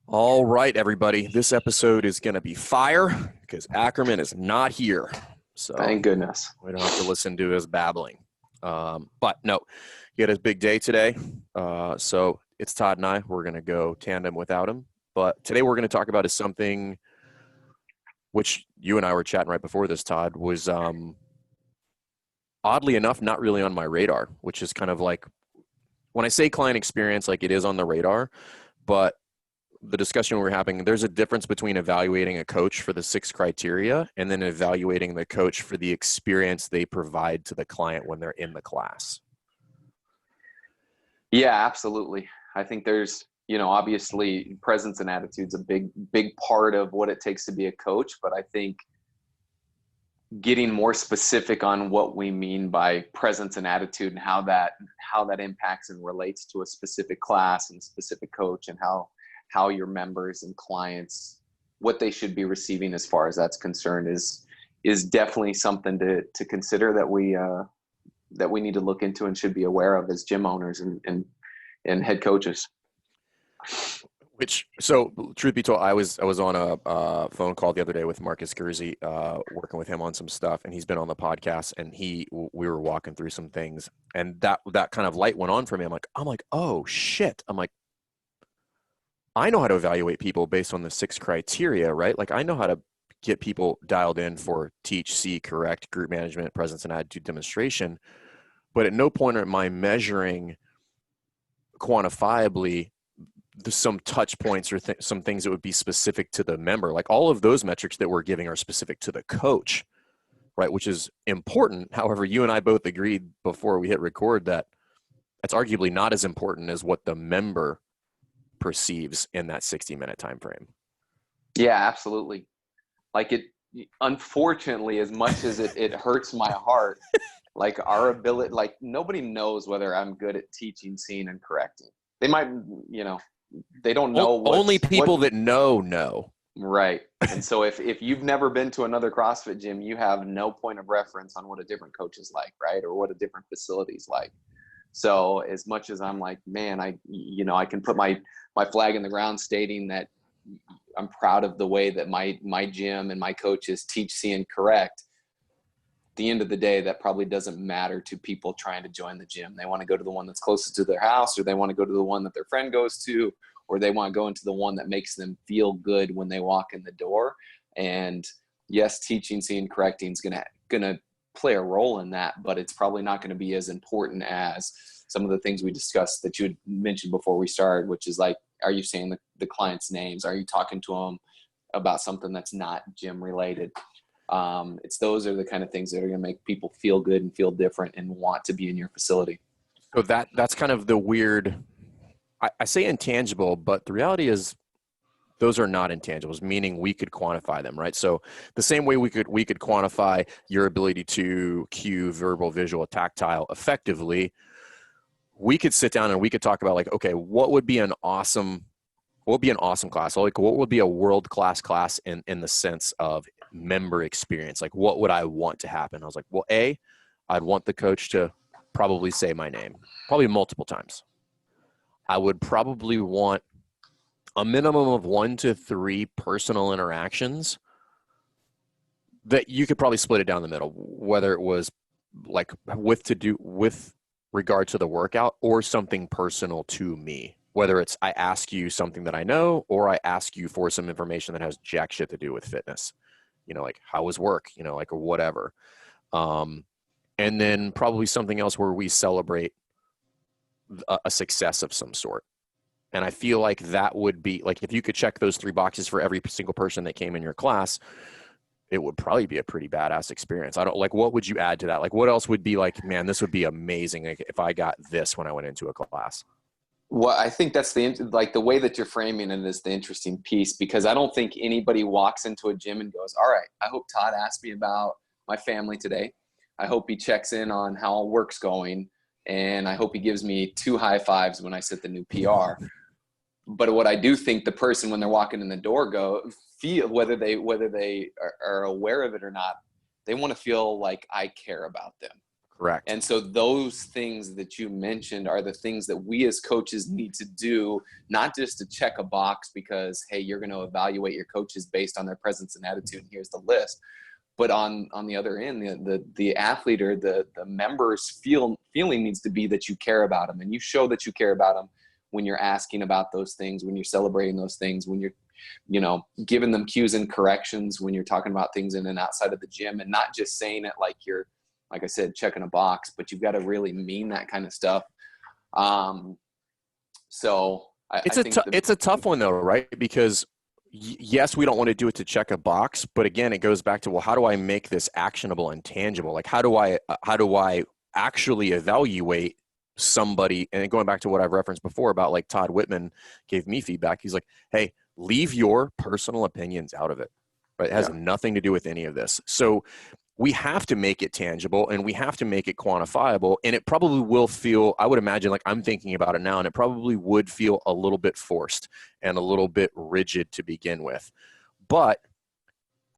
All right, everybody. This episode is going to be fire because Ackerman is not here. So Thank goodness. we don't have to listen to his babbling. But no, he had his big day today. So it's Todd and I. We're going to go tandem without him. But today we're going to talk about is something which you and I were chatting right before this, Todd, was oddly enough not really on my radar, which is kind of like when I say client experience, like it is on the radar, but the discussion we're having, there's a difference between evaluating a coach for the 6 criteria and then evaluating the coach for the experience they provide to the client when they're in the class. Yeah, absolutely. I think there's, obviously presence and attitude's a big part of what it takes to be a coach, but I think getting more specific on what we mean by presence and attitude and how that impacts and relates to a specific class and specific coach and how your members and clients, what they should be receiving as far as that's concerned is definitely something to consider that we need to look into and should be aware of as gym owners and head coaches. So truth be told, I was on a phone call the other day with Marcus Gurzy, working with him on some stuff, and he's been on the podcast, and we were walking through some things, and that kind of light went on for me. I'm like, oh shit. I'm like, I know how to evaluate people based on the 6 criteria, right? Like I know how to get people dialed in for teach, see, correct, group management, presence, and attitude demonstration. But at no point am I measuring quantifiably some touch points or some things that would be specific to the member. Like all of those metrics that we're giving are specific to the coach, right? Which is important. However, you and I both agreed before we hit record that it's arguably not as important as what the member perceives in that 60-minute time frame. Yeah, absolutely. Like unfortunately, as much as it hurts my heart, like our ability, like nobody knows whether I'm good at teaching, seeing, and correcting. They might, they don't know only people that know. Right. And so if you've never been to another CrossFit gym, you have no point of reference on what a different coach is like, right? Or what a different facility is like. So as much as I'm like, man, I can put my flag in the ground stating that I'm proud of the way that my gym and my coaches teach, see, and correct. At the end of the day, that probably doesn't matter to people trying to join the gym. They want to go to the one that's closest to their house, or they want to go to the one that their friend goes to, or they want to go into the one that makes them feel good when they walk in the door. And yes, teaching, seeing, correcting is gonna play a role in that, but it's probably not going to be as important as some of the things we discussed that you had mentioned before we started, which is like, are you saying the client's names? Are you talking to them about something that's not gym related? Those are the kind of things that are going to make people feel good and feel different and want to be in your facility. So that's kind of the weird, I say intangible, but the reality is those are not intangibles, meaning we could quantify them, right? So the same way we could quantify your ability to cue verbal, visual, tactile effectively, we could sit down and we could talk about like, okay, what would be an awesome class? Like what would be a world-class class in the sense of member experience? Like what would I want to happen? I was like, well, I'd want the coach to probably say my name, probably multiple times. I would probably want a minimum of 1 to 3 personal interactions that you could probably split it down the middle, whether it was like with regard to the workout or something personal to me, whether it's I ask you something that I know or I ask you for some information that has jack shit to do with fitness, like how was work, like or whatever. And then probably something else where we celebrate a success of some sort. And I feel like that would be like, if you could check those 3 boxes for every single person that came in your class, it would probably be a pretty badass experience. I don't like, what would you add to that? Like what else would be like, man, this would be amazing if I got this when I went into a class. Well, I think that's the way that you're framing it is the interesting piece, because I don't think anybody walks into a gym and goes, all right, I hope Todd asked me about my family today. I hope he checks in on how work's going. And I hope he gives me 2 high fives when I set the new PR. But what I do think the person, when they're walking in the door, feel whether they are aware of it or not, they want to feel like I care about them. Correct. And so those things that you mentioned are the things that we as coaches need to do, not just to check a box because, hey, you're going to evaluate your coaches based on their presence and attitude, and here's the list. But on the other end, the athlete or the member's feeling needs to be that you care about them, and you show that you care about them when you're asking about those things, when you're celebrating those things, when you're, you know, giving them cues and corrections, when you're talking about things in and outside of the gym, and not just saying it like you're, like I said, checking a box, but you've got to really mean that kind of stuff. So It's a tough one though, right? Because yes, we don't want to do it to check a box, but again, it goes back to, well, how do I make this actionable and tangible? Like, how do I actually evaluate somebody? And going back to what I've referenced before about, like, Todd Whitman gave me feedback. He's like, hey, leave your personal opinions out of it. Right? It has nothing to do with any of this. So we have to make it tangible and we have to make it quantifiable. And it probably will feel, I would imagine, like I'm thinking about it now, and it probably would feel a little bit forced and a little bit rigid to begin with. But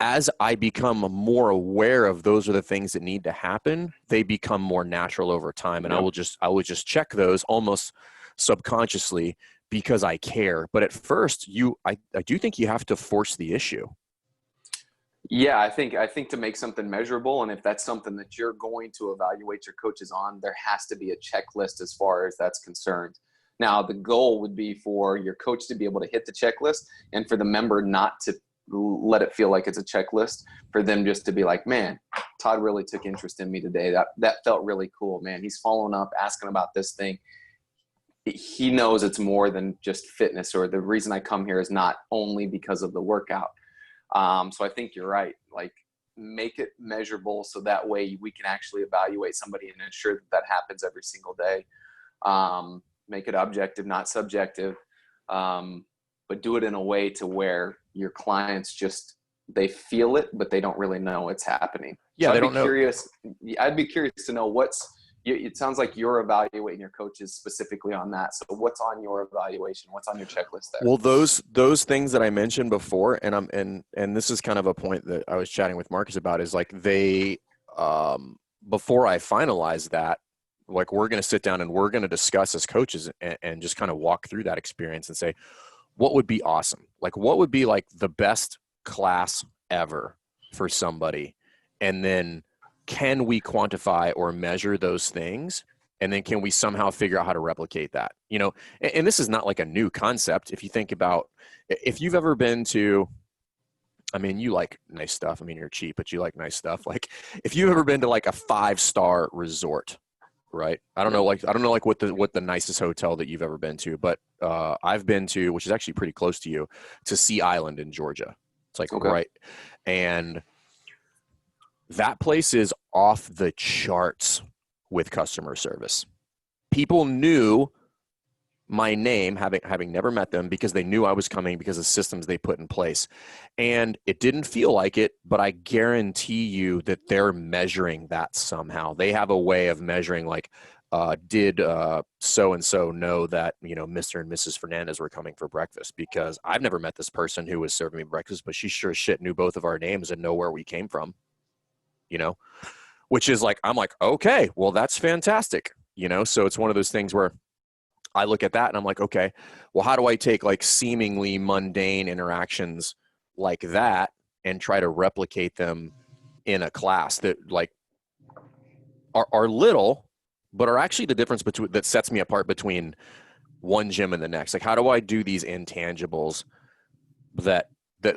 as I become more aware of those are the things that need to happen, they become more natural over time. And I will just check those almost subconsciously because I care. But at first, I do think you have to force the issue. Yeah, I think to make something measurable, and if that's something that you're going to evaluate your coaches on, there has to be a checklist as far as that's concerned. Now, the goal would be for your coach to be able to hit the checklist, and for the member not to let it feel like it's a checklist, for them just to be like, man, Todd really took interest in me today. That felt really cool, man. He's following up, asking about this thing. He knows it's more than just fitness, or the reason I come here is not only because of the workout. So I think you're right. Like, make it measurable so that way we can actually evaluate somebody and ensure that that happens every single day. Make it objective, not subjective, but do it in a way to where your clients just, they feel it, but they don't really know it's happening. Yeah, so they don't know. I'd be curious to know it sounds like you're evaluating your coaches specifically on that. So what's on your evaluation? What's on your checklist there? Well, those things that I mentioned before, and this is kind of a point that I was chatting with Marcus about, is like they, before I finalize that, like, we're going to sit down and we're going to discuss as coaches and just kind of walk through that experience and say, what would be awesome? Like, what would be like the best class ever for somebody? And then can we quantify or measure those things? And then can we somehow figure out how to replicate that? You know, and this is not like a new concept. If you think about, if you've ever been to, I mean, you like nice stuff. I mean, you're cheap, but you like nice stuff. Like, if you've ever been to like a 5-star resort, right? I don't know what the nicest hotel that you've ever been to, but I've been to, which is actually pretty close to you, to Sea Island in Georgia. It's like, right. And that place is off the charts with customer service. People knew my name, having never met them, because they knew I was coming because of systems they put in place. And it didn't feel like it, but I guarantee you that they're measuring that somehow. They have a way of measuring, like, did so-and-so know that, you know, Mr. and Mrs. Fernandez were coming for breakfast? Because I've never met this person who was serving me breakfast, but she sure as shit knew both of our names and know where we came from. You know, which is like, I'm like, okay, well, that's fantastic. You know, so it's one of those things where I look at that and I'm like, okay, well, how do I take like seemingly mundane interactions like that and try to replicate them in a class that, like, are little, but are actually the difference between, that sets me apart between one gym and the next? Like, how do I do these intangibles that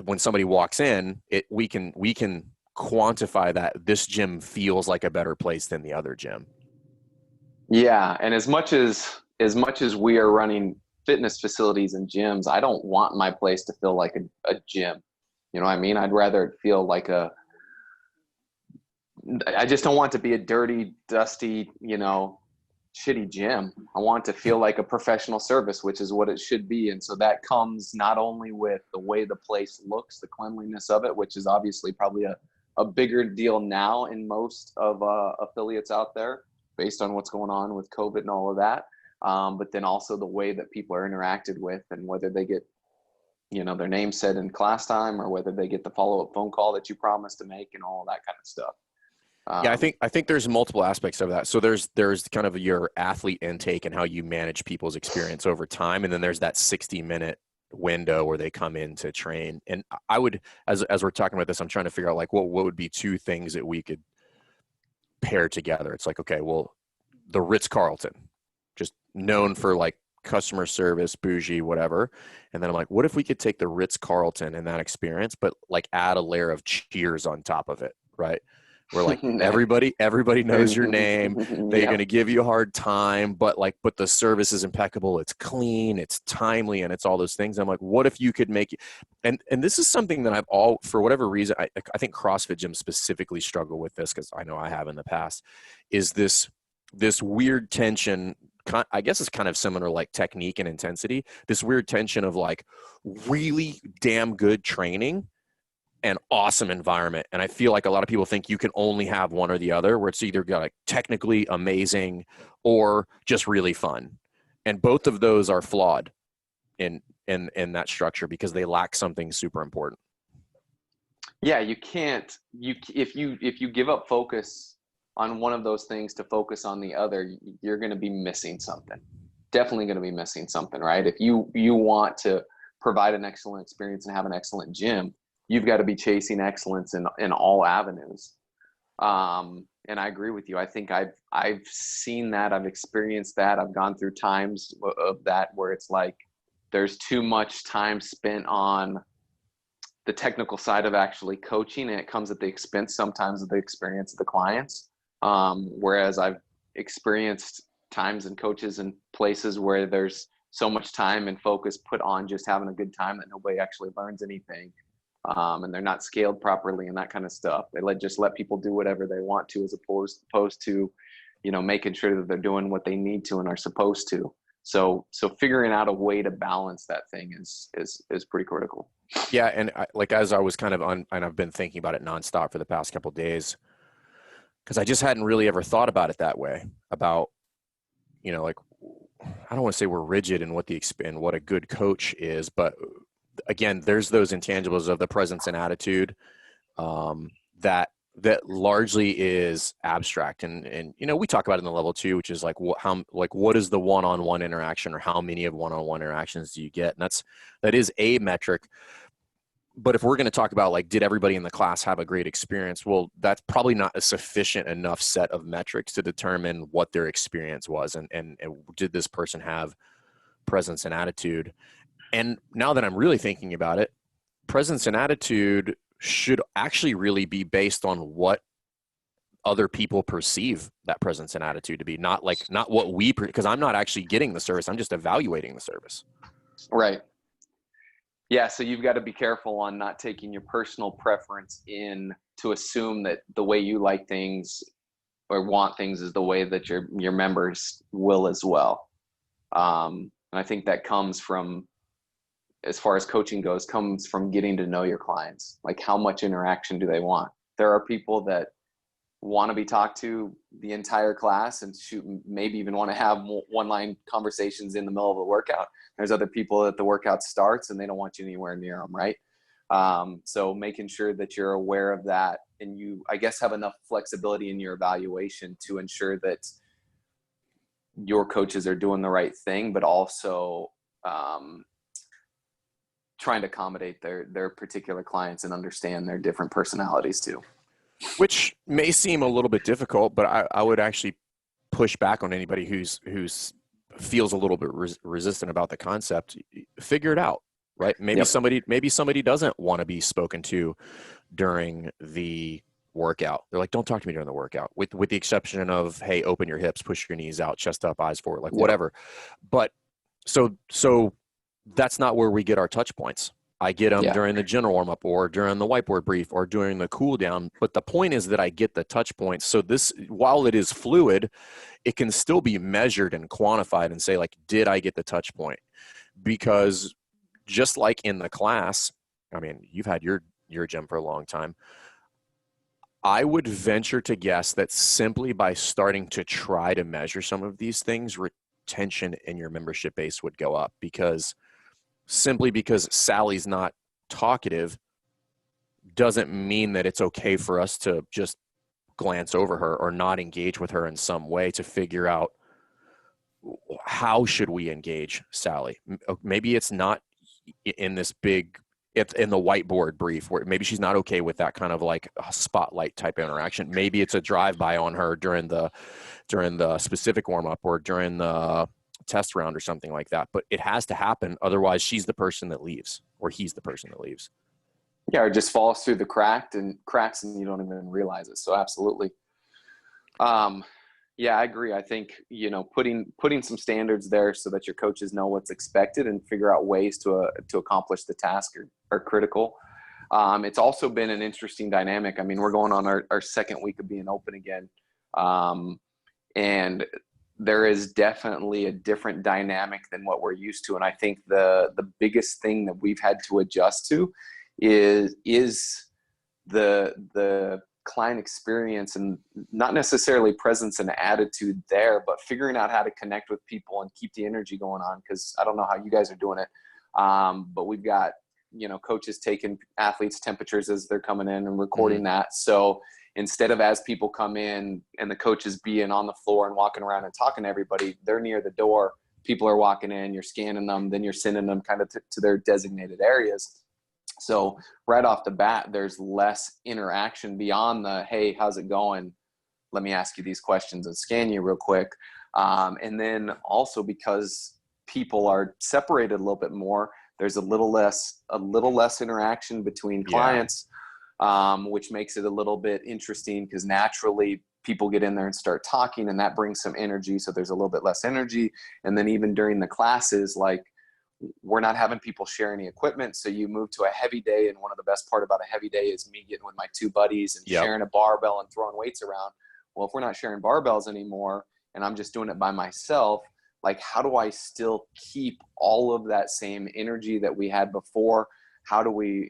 when somebody walks in, we can quantify that this gym feels like a better place than the other gym? Yeah, and as much as we are running fitness facilities and gyms, I don't want my place to feel like a gym. You know what I mean? I'd rather it feel like I just don't want it to be a dirty, dusty, you know, shitty gym. I want it to feel like a professional service, which is what it should be. And so that comes not only with the way the place looks, the cleanliness of it, which is obviously probably a bigger deal now in most of affiliates out there based on what's going on with COVID and all of that. But then also the way that people are interacted with, and whether they get, you know, their name said in class time, or whether they get the follow-up phone call that you promised to make, and all of that kind of stuff. Yeah, I think there's multiple aspects of that. So there's kind of your athlete intake and how you manage people's experience over time, and then there's that 60-minute window where they come in to train. And I would, as we're talking about this, I'm trying to figure out like what would be two things that we could pair together. It's like, okay, well, the Ritz-Carlton, just known for like customer service, bougie, whatever. And then I'm like, what if we could take the Ritz-Carlton and that experience, but like add a layer of cheers on top of it, right? Where like everybody knows your name. They're Yep. going to give you a hard time, but the service is impeccable. It's clean, it's timely, and it's all those things. I'm like, what if you could make it? And this is something that for whatever reason, I think CrossFit gyms specifically struggle with this, because I know I have in the past, is this weird tension. I guess it's kind of similar like technique and intensity, this weird tension of like really damn good training and awesome environment. And I feel like a lot of people think you can only have one or the other, where it's either like technically amazing or just really fun. And both of those are flawed in that structure because they lack something super important. Yeah, you can't. If you give up focus on one of those things to focus on the other, you're going to be missing something. Definitely going to be missing something, right? If you want to provide an excellent experience and have an excellent gym, you've got to be chasing excellence in all avenues. And I agree with you. I think I've seen that. I've experienced that. I've gone through times of that where it's like there's too much time spent on the technical side of actually coaching, and it comes at the expense sometimes of the experience of the clients. Whereas I've experienced times and coaches and places where there's so much time and focus put on just having a good time that nobody actually learns anything. And they're not scaled properly and that kind of stuff. They just let people do whatever they want to, as opposed to, making sure that they're doing what they need to and are supposed to. So figuring out a way to balance that thing is pretty critical. Yeah. And as I was kind of and I've been thinking about it nonstop for the past couple of days, because I just hadn't really ever thought about it that way, about, like, I don't want to say we're rigid in what a good coach is, but again, there's those intangibles of the presence and attitude that largely is abstract, and we talk about it in the level 2, which is like what is the one-on-one interaction, or how many of one-on-one interactions do you get, and that is a metric. But if we're going to talk about like, did everybody in the class have a great experience? Well, that's probably not a sufficient enough set of metrics to determine what their experience was, and did this person have presence and attitude. And now that I'm really thinking about it, presence and attitude should actually really be based on what other people perceive that presence and attitude to be, not what because I'm not actually getting the service. I'm just evaluating the service. Right. Yeah. So you've got to be careful on not taking your personal preference in to assume that the way you like things or want things is the way that your members will as well. And I think that comes from, as far as coaching goes, comes from getting to know your clients. Like, how much interaction do they want? There are people that want to be talked to the entire class and maybe even want to have one-line conversations in the middle of the workout. There's other people that the workout starts and they don't want you anywhere near them, right? So making sure that you're aware of that, and you, I guess, have enough flexibility in your evaluation to ensure that your coaches are doing the right thing, but also trying to accommodate their particular clients and understand their different personalities too. Which may seem a little bit difficult, but I would actually push back on anybody who's feels a little bit resistant about the concept. Figure it out, right? Maybe somebody doesn't want to be spoken to during the workout. They're like, don't talk to me during the workout, with the exception of, hey, open your hips, push your knees out, chest up, eyes forward, like whatever. But so that's not where we get our touch points. I get them during the general warm-up, or during the whiteboard brief, or during the cool down. But the point is that I get the touch points. So this, while it is fluid, it can still be measured and quantified and say, like, did I get the touch point? Because just like in the class, I mean, you've had your gym for a long time. I would venture to guess that simply by starting to try to measure some of these things, retention in your membership base would go up, because Sally's not talkative doesn't mean that it's okay for us to just glance over her or not engage with her in some way to figure out how should we engage Sally. Maybe it's not in this big, it's in the whiteboard brief where maybe she's not okay with that kind of like spotlight type interaction. Maybe it's a drive-by on her during the specific warm-up or during the test round or something like that. But it has to happen. Otherwise, she's the person that leaves, or he's the person that leaves. Yeah, or just falls through the cracks and you don't even realize it. So absolutely. Yeah, I agree. I think, putting some standards there so that your coaches know what's expected and figure out ways to accomplish the task are critical. It's also been an interesting dynamic. I mean, we're going on our second week of being open again. And there is definitely a different dynamic than what we're used to. And I think the biggest thing that we've had to adjust to is the client experience, and not necessarily presence and attitude there, but figuring out how to connect with people and keep the energy going on. Cause I don't know how you guys are doing it. But we've got, coaches taking athletes' temperatures as they're coming in and recording that. So instead of, as people come in and the coaches being on the floor and walking around and talking to everybody, they're near the door. People are walking in, you're scanning them, then you're sending them kind of to their designated areas. So right off the bat, there's less interaction beyond the, hey, how's it going? Let me ask you these questions and scan you real quick. And then also because people are separated a little bit more, there's a little less interaction between clients, which makes it a little bit interesting because naturally people get in there and start talking, and that brings some energy. So there's a little bit less energy. And then even during the classes, like, we're not having people share any equipment. So you move to a heavy day. And one of the best part about a heavy day is me getting with my two buddies and sharing a barbell and throwing weights around. Well, if we're not sharing barbells anymore and I'm just doing it by myself, like, how do I still keep all of that same energy that we had before? How do we,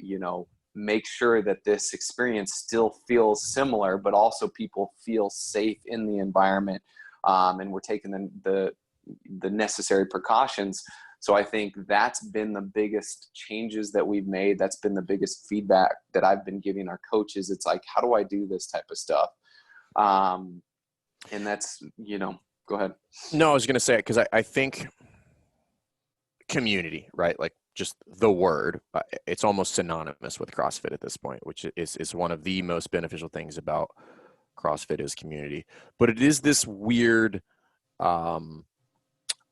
make sure that this experience still feels similar, but also people feel safe in the environment? And we're taking the necessary precautions. So I think that's been the biggest changes that we've made. That's been the biggest feedback that I've been giving our coaches. It's like, how do I do this type of stuff? And that's, go ahead. No, I was going to say it because I think community, right? Like just the word, it's almost synonymous with CrossFit at this point, which is one of the most beneficial things about CrossFit is community. But it is this weird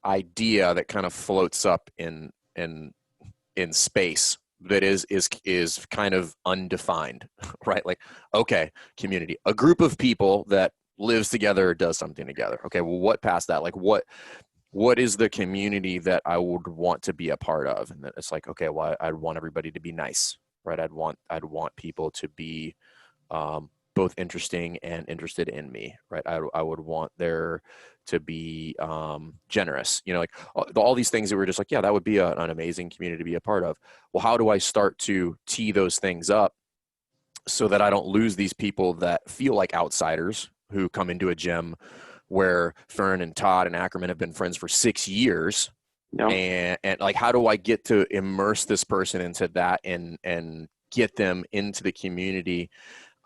idea that kind of floats up in space that is kind of undefined, right? Like, okay, community, a group of people that lives together or does something together. Okay, well, what past that? Like, what is the community that I would want to be a part of? And it's like, okay, well, I'd want everybody to be nice, right? I'd want people to be both interesting and interested in me, right? I would want there to be generous, like all these things that were just like, yeah, that would be an amazing community to be a part of. Well, how do I start to tee those things up so that I don't lose these people that feel like outsiders who come into a gym where Fern and Todd and Ackerman have been friends for 6 years? And like, how do I get to immerse this person into that and get them into the community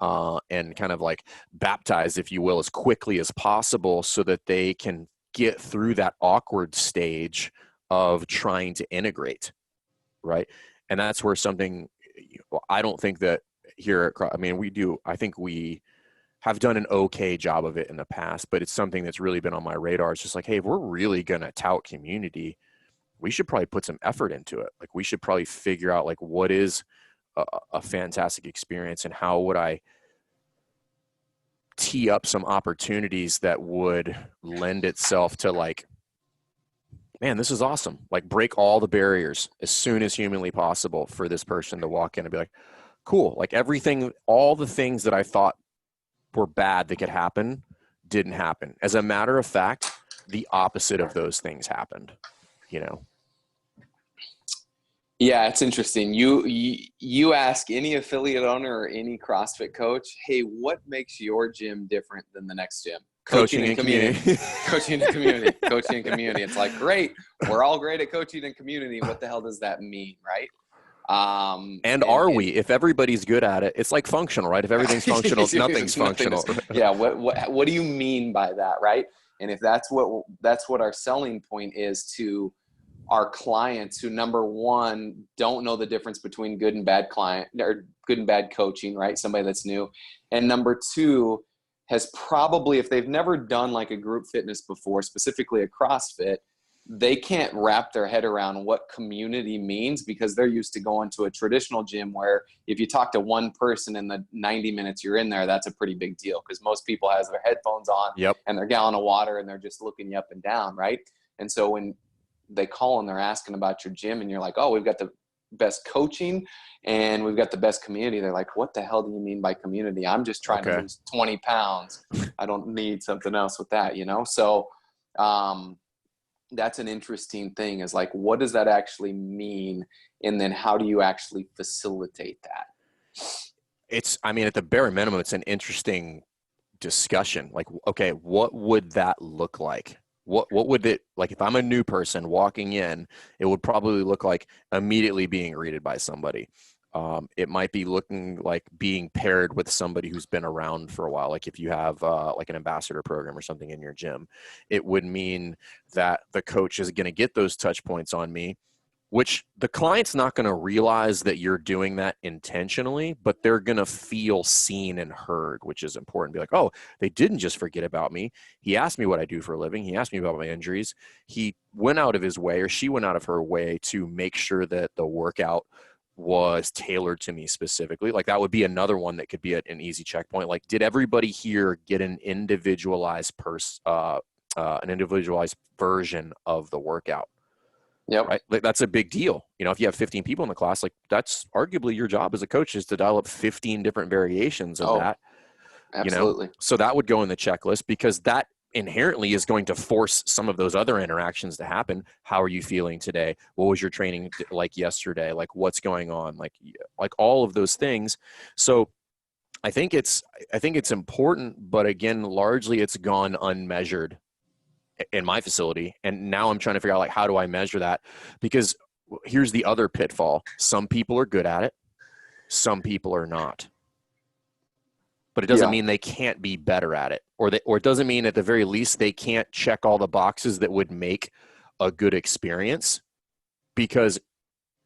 and kind of like baptize, if you will, as quickly as possible so that they can get through that awkward stage of trying to integrate, right? And that's where something, I don't think that here at, I think we have done an okay job of it in the past, but it's something that's really been on my radar. It's just like, hey, if we're really going to tout community, we should probably put some effort into it. Like, we should probably figure out like what is a fantastic experience and how would I tee up some opportunities that would lend itself to like, man, this is awesome. Like, break all the barriers as soon as humanly possible for this person to walk in and be like, cool. Like, everything, all the things that I thought were bad that could happen didn't happen. As a matter of fact, the opposite of those things happened, Yeah, it's interesting. You ask any affiliate owner or any CrossFit coach, hey, what makes your gym different than the next gym? Coaching and community. Coaching and community. Coaching and community. It's like, great. We're all great at coaching and community. What the hell does that mean, right? And are we? If everybody's good at it, it's like functional, right? If everything's functional, nothing's functional. Yeah. What do you mean by that, right? And if that's what our selling point is to our clients, who, number one, don't know the difference between good and bad client or good and bad coaching, right? Somebody that's new. And number two, has probably, if they've never done like a group fitness before, specifically a CrossFit, they can't wrap their head around what community means, because they're used to going to a traditional gym where if you talk to one person in the 90 minutes you're in there, that's a pretty big deal, because most people has their headphones on Yep. and their gallon of water and they're just looking you up and down, right? And so when they call and they're asking about your gym and you're like, oh, we've got the best coaching and we've got the best community, they're like, what the hell do you mean by community? I'm just trying to lose 20 pounds. I don't need something else with that, you know? So that's an interesting thing, is like, what does that actually mean? And then how do you actually facilitate that? I mean, at the bare minimum, it's an interesting discussion. Like, okay, what would that look like? What would it, like, if I'm a new person walking in, it would probably look like immediately being greeted by somebody. It might be looking like being paired with somebody who's been around for a while. Like if you have like an ambassador program or something in your gym, it would mean that the coach is going to get those touch points on me, which the client's not going to realize that you're doing that intentionally, but they're going to feel seen and heard, which is important. Be like, oh, they didn't just forget about me. He asked me what I do for a living. He asked me about my injuries. He went out of his way, or she went out of her way, to make sure that the workout was tailored to me specifically. Like that would be another one that could be an easy checkpoint. Like, did everybody here get an individualized an individualized version of the workout? Yep. Right. Like that's a big deal. You know, if you have 15 people in the class, like that's arguably your job as a coach, is to dial up 15 different variations of that. Absolutely. You know, so that would go in the checklist, because that inherently is going to force some of those other interactions to happen. How are you feeling today? What was your training like yesterday? Like what's going on? Like all of those things. So I think it's important, but again, largely it's gone unmeasured in my facility. And now I'm trying to figure out, like, how do I measure that? Because here's the other pitfall. Some people are good at it. Some people are not. But it doesn't mean they can't be better at it, or it doesn't mean at the very least they can't check all the boxes that would make a good experience. Because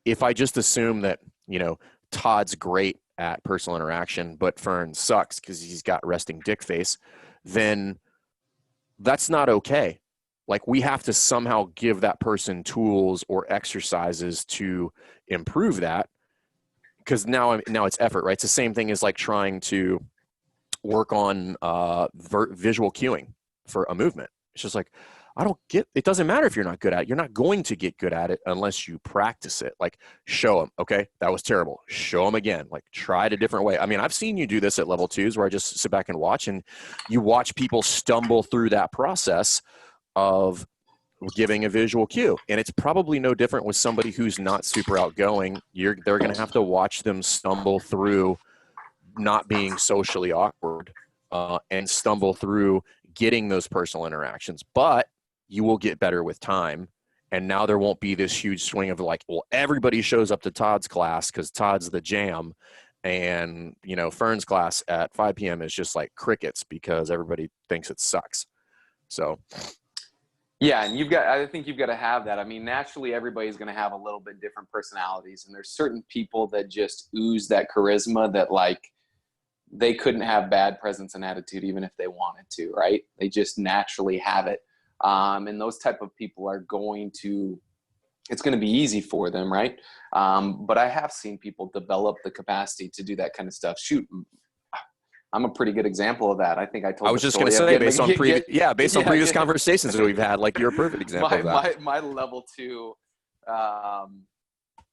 if I just assume that, you know, Todd's great at personal interaction, but Fern sucks because he's got resting dick face, then that's not okay. Like, we have to somehow give that person tools or exercises to improve that, because now it's effort, right? It's the same thing as like trying to work on visual cueing for a movement. It's just like, it doesn't matter if you're not good at it. You're not going to get good at it unless you practice it. Like, show them, okay, that was terrible. Show them again. Like, try it a different way. I mean, I've seen you do this at level 2s where I just sit back and watch, and you watch people stumble through that process of giving a visual cue. And it's probably no different with somebody who's not super outgoing. They're going to have to watch them stumble through not being socially awkward and stumble through getting those personal interactions. But you will get better with time. And now there won't be this huge swing of like, well, everybody shows up to Todd's class because Todd's the jam. And, you know, Fern's class at 5 p.m. is just like crickets because everybody thinks it sucks. So. Yeah, and I think you've got to have that. I mean, naturally, everybody's going to have a little bit different personalities, and there's certain people that just ooze that charisma that, like, they couldn't have bad presence and attitude even if they wanted to, right? They just naturally have it. And those type of people are it's going to be easy for them, right? But I have seen people develop the capacity to do that kind of stuff. Shoot, I'm a pretty good example of that. I think I told. I was just going to say, based on previous conversations that we've had, like, you're a perfect example of that. My level 2,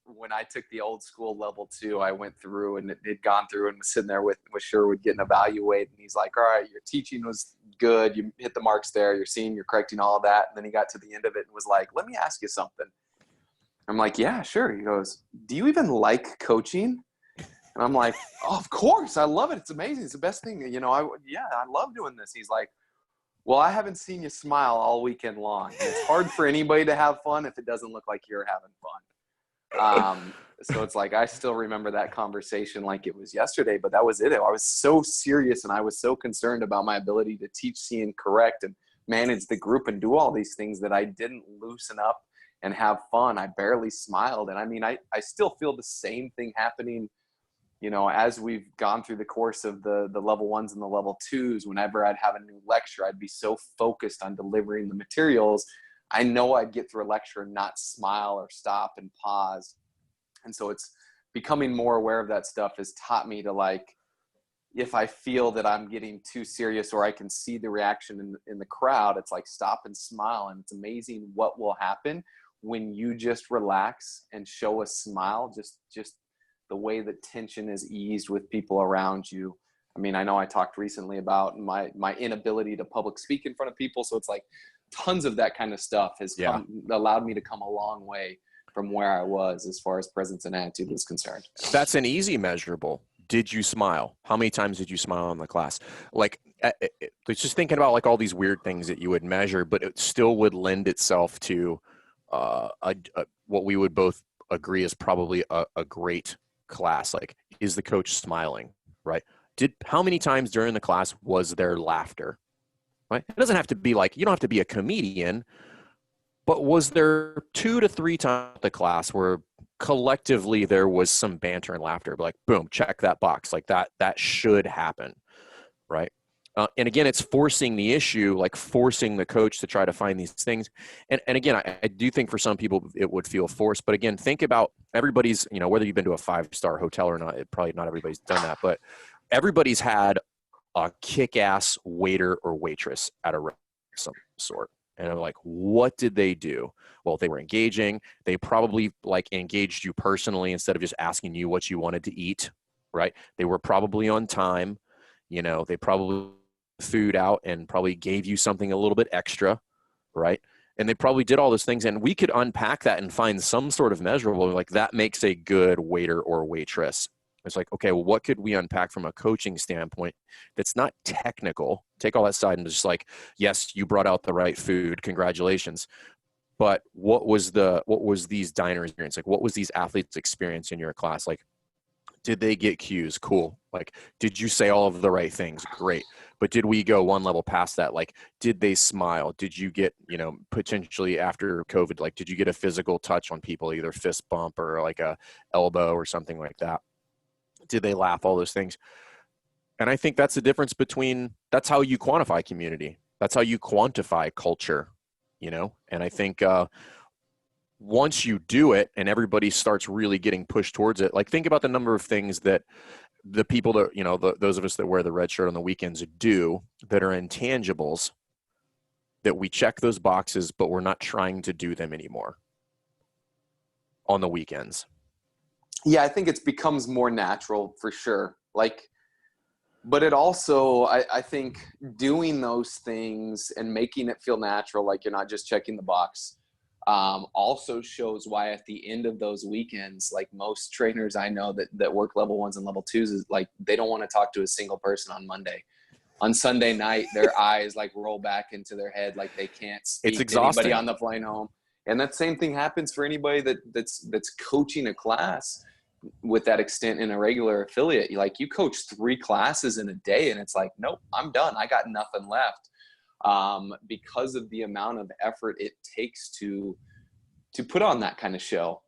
when I took the old school level 2, I went through and had gone through and was sitting there with Sherwood getting evaluated, and he's like, "All right, your teaching was good. You hit the marks there. You're seeing, you're correcting all of that." And then he got to the end of it and was like, "Let me ask you something." I'm like, "Yeah, sure." He goes, "Do you even like coaching?" And I'm like, "Oh, of course. I love it. It's amazing. It's the best thing. You know, I love doing this." He's like, "Well, I haven't seen you smile all weekend long. And it's hard for anybody to have fun if it doesn't look like you're having fun." So it's like, I still remember that conversation like it was yesterday, but that was it. I was so serious and I was so concerned about my ability to teach, see, and correct and manage the group and do all these things that I didn't loosen up and have fun. I barely smiled. And I mean, I still feel the same thing happening, you know, as we've gone through the course of the level ones and the level twos. Whenever I'd have a new lecture, I'd be so focused on delivering the materials. I know I'd get through a lecture and not smile or stop and pause. And so it's becoming more aware of that stuff has taught me to, like, if I feel that I'm getting too serious or I can see the reaction in the crowd, it's like, stop and smile. And it's amazing what will happen when you just relax and show a smile, just the way that tension is eased with people around you. I mean, I know I talked recently about my inability to public speak in front of people. So it's like tons of that kind of stuff has allowed me to come a long way from where I was as far as presence and attitude was concerned. That's an easy measurable. Did you smile? How many times did you smile in the class? Like, it's just thinking about like all these weird things that you would measure, but it still would lend itself to what we would both agree is probably a great class. Like, is the coach smiling, right? How many times during the class was there laughter, right? It doesn't have to be like, you don't have to be a comedian, but was there 2 to 3 times the class where collectively there was some banter and laughter? Like, boom, check that box. Like that should happen, right? And again, it's forcing the issue, like forcing the coach to try to find these things. And again, I do think for some people it would feel forced. But again, think about everybody's, you know, whether you've been to a 5-star hotel or not, probably not everybody's done that, but everybody's had a kick-ass waiter or waitress at a restaurant of some sort. And I'm like, what did they do? Well, they were engaging. They probably like engaged you personally instead of just asking you what you wanted to eat, right? They were probably on time. You know, they probably food out and probably gave you something a little bit extra, right? And they probably did all those things. And we could unpack that and find some sort of measurable, like that makes a good waiter or waitress. It's like, okay, well, what could we unpack from a coaching standpoint that's not technical? Take all that side and just like, yes, you brought out the right food. Congratulations. But what was these diners experience? Like, what was these athletes experience in your class? Like, did they get cues? Cool. Like, did you say all of the right things? Great. But did we go one level past that? Like, did they smile? Did you get, you know, potentially after COVID, like, did you get a physical touch on people, either fist bump or like a elbow or something like that? Did they laugh? All those things. And I think that's the difference between, that's how you quantify community. That's how you quantify culture, you know? And I think once you do it and everybody starts really getting pushed towards it, like think about the number of things that the people that, you know, those of us that wear the red shirt on the weekends do that are intangibles, that we check those boxes, but we're not trying to do them anymore on the weekends. Yeah, I think it becomes more natural for sure. Like, but it also, I think doing those things and making it feel natural, like you're not just checking the box, also shows why at the end of those weekends, like most trainers I know that work level ones and level twos, is like, they don't want to talk to a single person on Monday. On Sunday night, their eyes like roll back into their head, like they can't speak to anybody on the plane home. And that same thing happens for anybody that's coaching a class with that extent in a regular affiliate. Like, you coach 3 classes in a day and it's like, nope, I'm done. I got nothing left. Because of the amount of effort it takes to put on that kind of show.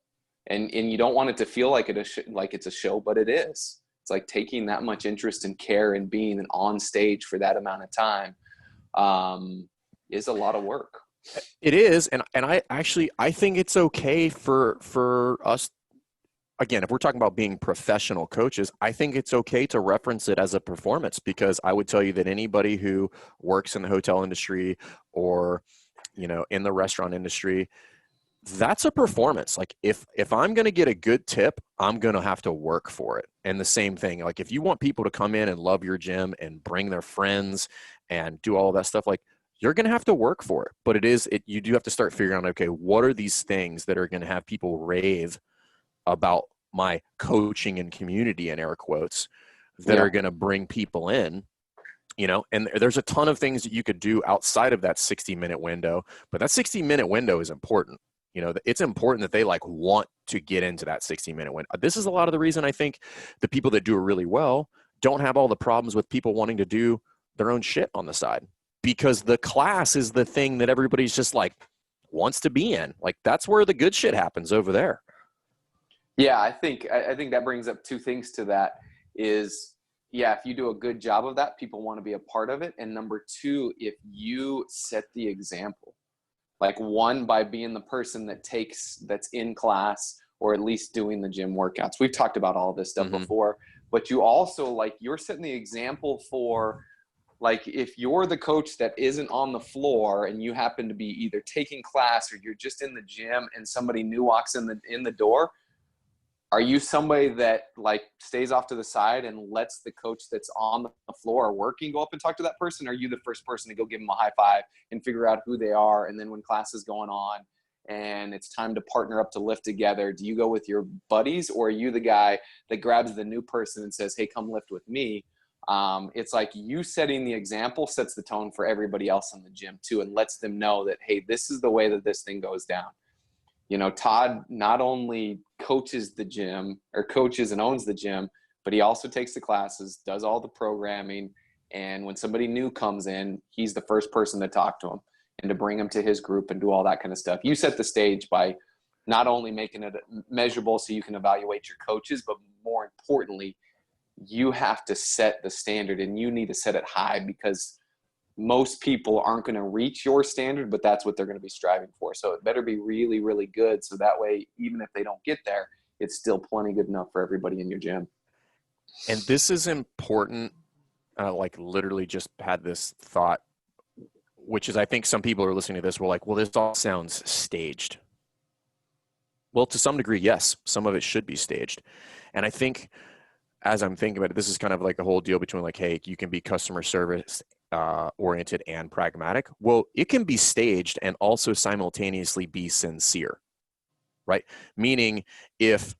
And you don't want it to feel like it's a show, but it is. It's like taking that much interest and care and being on stage for that amount of time is a lot of work. It is. And I think it's okay for us. Again, if we're talking about being professional coaches, I think it's okay to reference it as a performance, because I would tell you that anybody who works in the hotel industry or, you know, in the restaurant industry, that's a performance. Like, if I'm going to get a good tip, I'm going to have to work for it. And the same thing, like if you want people to come in and love your gym and bring their friends and do all that stuff, like, you're going to have to work for it. But you do have to start figuring out, okay, what are these things that are going to have people rave about my coaching and community, in air quotes, that are going to bring people in, you know? And there's a ton of things that you could do outside of that 60-minute window, but that 60-minute window is important. You know, it's important that they like want to get into that 60-minute window. This is a lot of the reason I think the people that do it really well don't have all the problems with people wanting to do their own shit on the side, because the class is the thing that everybody's just like wants to be in. Like that's where the good shit happens, over there. Yeah, I think that brings up two things to that is, yeah, if you do a good job of that, people want to be a part of it. And number two, if you set the example, like one, by being the person that's in class or at least doing the gym workouts. We've talked about all this stuff before, but you also like, you're setting the example for, like, if you're the coach that isn't on the floor and you happen to be either taking class or you're just in the gym and somebody new walks in the door, are you somebody that like stays off to the side and lets the coach that's on the floor working go up and talk to that person? Or are you the first person to go give them a high five and figure out who they are? And then when class is going on and it's time to partner up to lift together, do you go with your buddies, or are you the guy that grabs the new person and says, hey, come lift with me? It's like you setting the example sets the tone for everybody else in the gym too, and lets them know that, hey, this is the way that this thing goes down. You know, Todd not only coaches the gym or coaches and owns the gym, but he also takes the classes, does all the programming. And when somebody new comes in, he's the first person to talk to him and to bring him to his group and do all that kind of stuff. You set the stage by not only making it measurable so you can evaluate your coaches, but more importantly, you have to set the standard, and you need to set it high, because most people aren't going to reach your standard, but that's what they're going to be striving for. So it better be really, really good. So that way, even if they don't get there, it's still plenty good enough for everybody in your gym. And this is important. Like literally just had this thought, which is, I think some people are listening to this were like, well, this all sounds staged. Well, to some degree, yes, some of it should be staged. And I think as I'm thinking about it, this is kind of like the whole deal between like, hey, you can be customer service oriented and pragmatic. Well, it can be staged and also simultaneously be sincere, right? Meaning, if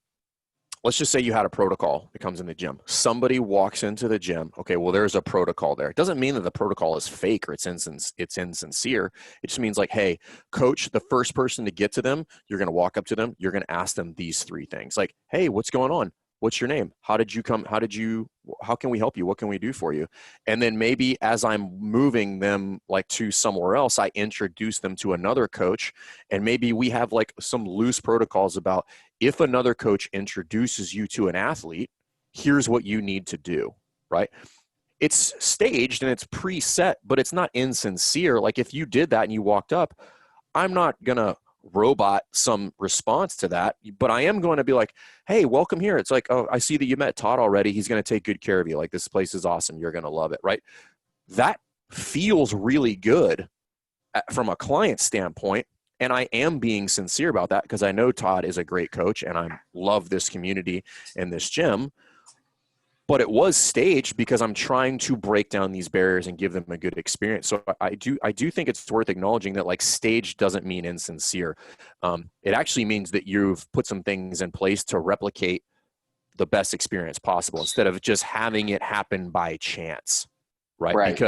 let's just say you had a protocol that comes in the gym, somebody walks into the gym. Okay, well, there's a protocol there. It doesn't mean that the protocol is fake or it's insincere. It just means like, hey, coach, the first person to get to them, you're going to walk up to them. You're going to ask them these three things, like, hey, what's going on? What's your name? How did you come? How can we help you? What can we do for you? And then maybe as I'm moving them like to somewhere else, I introduce them to another coach. And maybe we have like some loose protocols about, if another coach introduces you to an athlete, here's what you need to do, right? It's staged and it's preset, but it's not insincere. Like if you did that and you walked up, I'm not going to robot some response to that, but I am going to be like, hey, welcome here. It's like, oh, I see that you met Todd already. He's going to take good care of you. Like, this place is awesome. You're going to love it, right? That feels really good from a client standpoint. And I am being sincere about that, because I know Todd is a great coach and I love this community and this gym. But it was staged because I'm trying to break down these barriers and give them a good experience. So I do think it's worth acknowledging that like staged doesn't mean insincere. It actually means that you've put some things in place to replicate the best experience possible, instead of just having it happen by chance, right?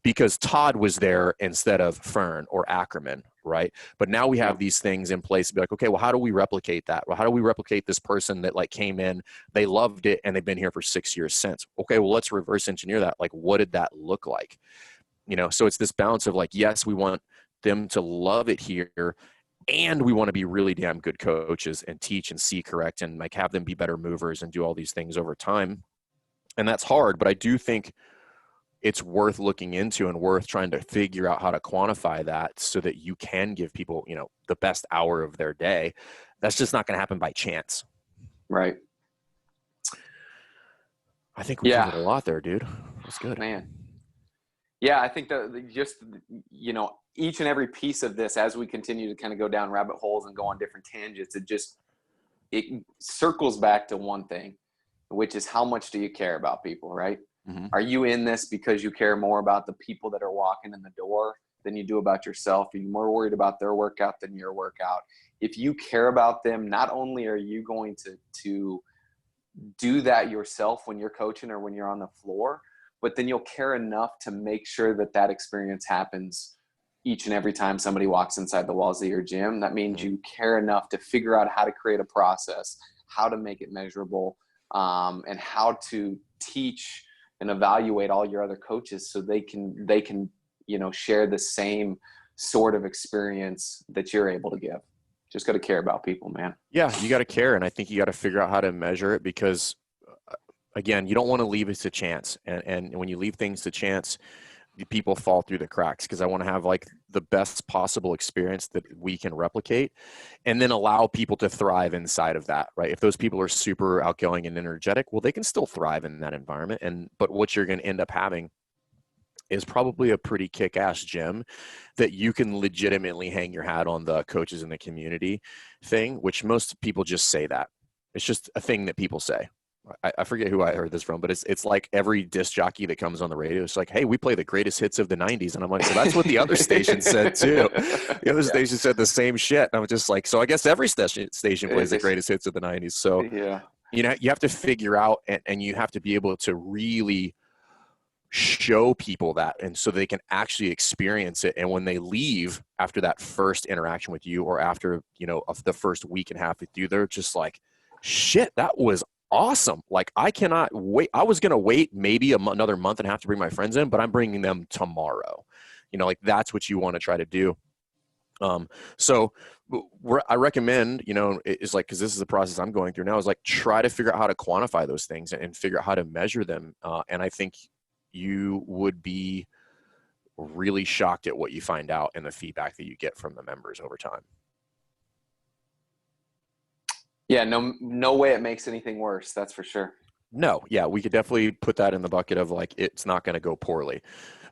Because Todd was there instead of Fern or Ackerman, right? But now we have these things in place to be like, okay, well, how do we replicate that? Well, how do we replicate this person that like came in, they loved it, and they've been here for 6 years since? Okay, well, let's reverse engineer that. Like, what did that look like? You know, so it's this balance of like, yes, we want them to love it here, and we want to be really damn good coaches and teach and see correct and like have them be better movers and do all these things over time. And that's hard, but I do think it's worth looking into and worth trying to figure out how to quantify that so that you can give people, you know, the best hour of their day. That's just not going to happen by chance. Right. I think we covered a lot there, dude. That's good, man. Yeah, I think that just, you know, each and every piece of this, as we continue to kind of go down rabbit holes and go on different tangents, it circles back to one thing, which is, how much do you care about people, right? Mm-hmm. Are you in this because you care more about the people that are walking in the door than you do about yourself? Are you more worried about their workout than your workout? If you care about them, not only are you going to do that yourself when you're coaching or when you're on the floor, but then you'll care enough to make sure that that experience happens each and every time somebody walks inside the walls of your gym. That means you care enough to figure out how to create a process, how to make it measurable, and how to teach and evaluate all your other coaches so they can share the same sort of experience that you're able to give. Just got to care about people, man. Yeah, you got to care, and I think you got to figure out how to measure it, because again, you don't want to leave it to chance, and when you leave things to chance, people fall through the cracks, because I want to have like the best possible experience that we can replicate, and then allow people to thrive inside of that, right? If those people are super outgoing and energetic, well, they can still thrive in that environment. But what you're going to end up having is probably a pretty kick-ass gym that you can legitimately hang your hat on the coaches in the community thing, which most people just say that. It's just a thing that people say. I forget who I heard this from, but it's like every disc jockey that comes on the radio. It's like, hey, we play the greatest hits of the 90s. And I'm like, so that's what the other station said too. The other station said the same shit. And I was just like, so I guess every station plays the greatest hits of the 90s. So, yeah, you have to figure out, and you have to be able to really show people that, and so they can actually experience it. And when they leave after that first interaction with you, or after, of the first week and a half with you, they're just like, shit, that was awesome. Like, I cannot wait. I was going to wait maybe another month and a half to bring my friends in, but I'm bringing them tomorrow. Like, that's what you want to try to do. So I recommend, it's like, cause this is the process I'm going through now, is like, try to figure out how to quantify those things and figure out how to measure them. And I think you would be really shocked at what you find out and the feedback that you get from the members over time. Yeah, no way it makes anything worse. That's for sure. No, yeah, we could definitely put that in the bucket of like, it's not going to go poorly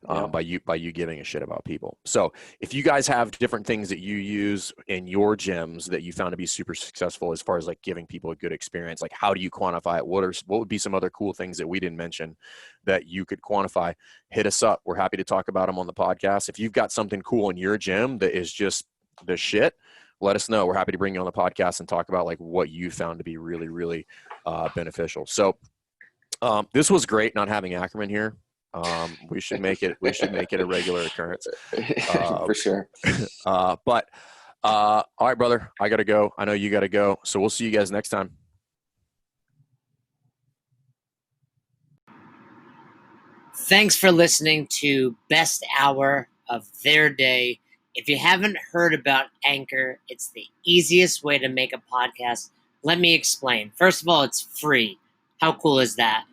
by you giving a shit about people. So if you guys have different things that you use in your gyms that you found to be super successful as far as like giving people a good experience, like how do you quantify it? What would be some other cool things that we didn't mention that you could quantify? Hit us up. We're happy to talk about them on the podcast. If you've got something cool in your gym that is just the shit, let us know. We're happy to bring you on the podcast and talk about like what you found to be really, really beneficial. So this was great not having Ackerman here. We should make it a regular occurrence. For sure. But all right, brother, I got to go. I know you got to go. So we'll see you guys next time. Thanks for listening to Best Hour of Their Day. If you haven't heard about Anchor, it's the easiest way to make a podcast. Let me explain. First of all, it's free. How cool is that?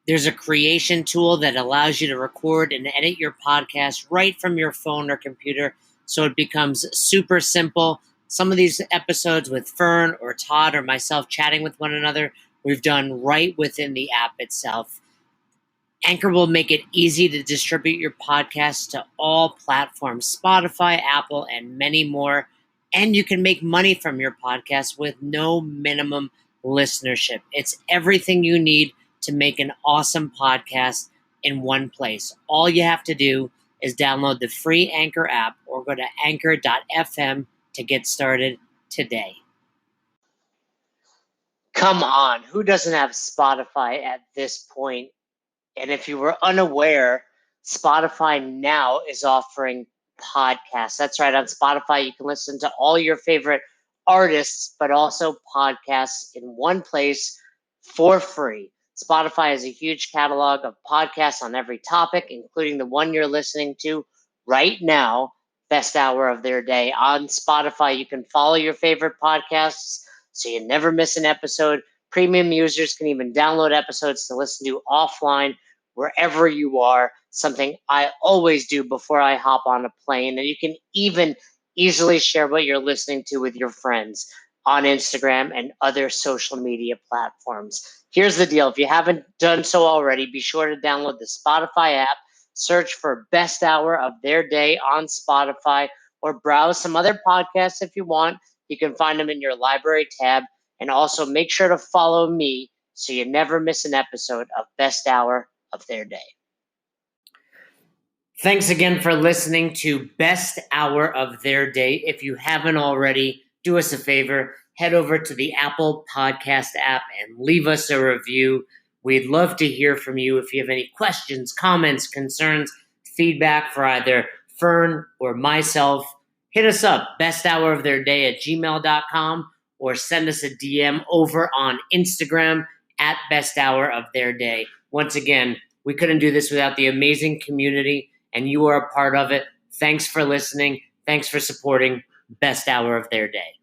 There's a creation tool that allows you to record and edit your podcast right from your phone or computer, so it becomes super simple. Some of these episodes with Fern or Todd or myself chatting with one another, we've done right within the app itself. Anchor will make it easy to distribute your podcast to all platforms, Spotify, Apple, and many more. And you can make money from your podcast with no minimum listenership. It's everything you need to make an awesome podcast in one place. All you have to do is download the free Anchor app or go to anchor.fm to get started today. Come on, who doesn't have Spotify at this point? And if you were unaware, Spotify now is offering podcasts. That's right. On Spotify, you can listen to all your favorite artists, but also podcasts in one place for free. Spotify has a huge catalog of podcasts on every topic, including the one you're listening to right now, Best Hour of Their Day. On Spotify, you can follow your favorite podcasts so you never miss an episode. Premium users can even download episodes to listen to offline wherever you are, something I always do before I hop on a plane. And you can even easily share what you're listening to with your friends on Instagram and other social media platforms. Here's the deal. If you haven't done so already, be sure to download the Spotify app, search for Best Hour of Their Day on Spotify, or browse some other podcasts if you want. You can find them in your library tab. And also make sure to follow me so you never miss an episode of Best Hour of Their Day. Thanks again for listening to Best Hour of Their Day. If you haven't already, do us a favor, head over to the Apple Podcast app and leave us a review. We'd love to hear from you if you have any questions, comments, concerns, feedback for either Fern, or myself, hit us up, besthouroftheirday@gmail.com, or send us a DM over on Instagram at besthouroftheirday. Once again, we couldn't do this without the amazing community, and you are a part of it. Thanks for listening. Thanks for supporting Best Hour of Their Day.